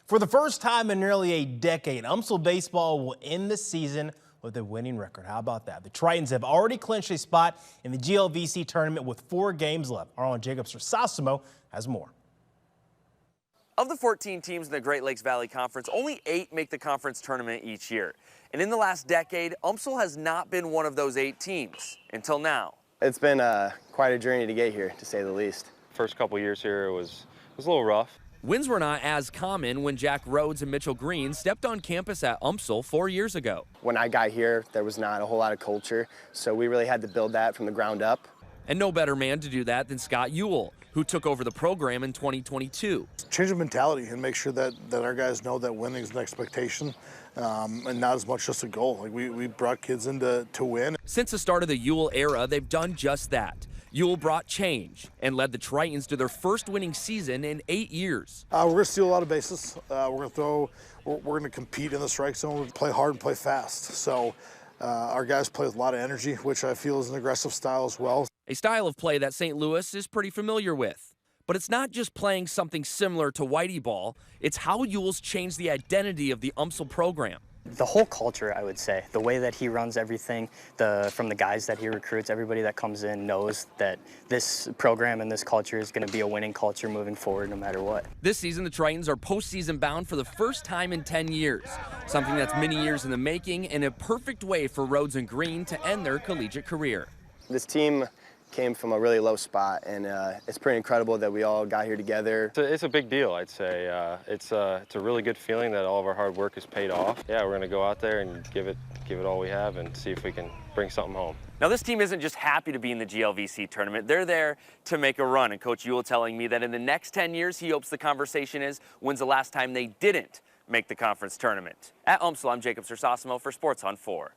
For the first time in nearly a decade, UMSL baseball will end the season with a winning record. How about that? The Tritons have already clinched a spot in the GLVC tournament with 4 games left. Our own Jacob Sersasimo has more. Of the 14 teams in the Great Lakes Valley Conference, only 8 make the conference tournament each year. And in the last decade, UMSL has not been one of those 8 teams until now. It's been quite a journey to get here, to say the least. First couple years here was a little rough. Wins were not as common when Jack Rhodes and Mitchell Green stepped on campus at UMSL 4 years ago. When I got here, there was not a whole lot of culture, so we really had to build that from the ground up. And no better man to do that than Scott Eul, who took over the program in 2022. Change the mentality and make sure that our guys know that winning is an expectation and not as much just a goal. Like we brought kids in to win. Since the start of the Eul era, they've done just that. Eul brought change and led the Tritons to their first winning season in 8 years. We're going to steal a lot of bases. We're going to compete in the strike zone, play hard and play fast. So our guys play with a lot of energy, which I feel is an aggressive style as well. A style of play that St. Louis is pretty familiar with. But it's not just playing something similar to Whitey ball, it's how Eul's changed the identity of the UMSL program. The whole culture, I would say, the way that he runs everything, from the guys that he recruits, everybody that comes in knows that this program and this culture is going to be a winning culture moving forward no matter what. This season, the Tritons are postseason bound for the first time in 10 years, something that's many years in the making and a perfect way for Rhodes and Green to end their collegiate career. This team came from a really low spot, and it's pretty incredible that we all got here together. It's a big deal, I'd say. It's a really good feeling that all of our hard work has paid off. Yeah, we're going to go out there and give it all we have and see if we can bring something home. Now, this team isn't just happy to be in the GLVC tournament. They're there to make a run. And Coach Eul telling me that in the next 10 years, he hopes the conversation is, when's the last time they didn't make the conference tournament? At UMSL, I'm Jacob Sersasimo for Sports on 4.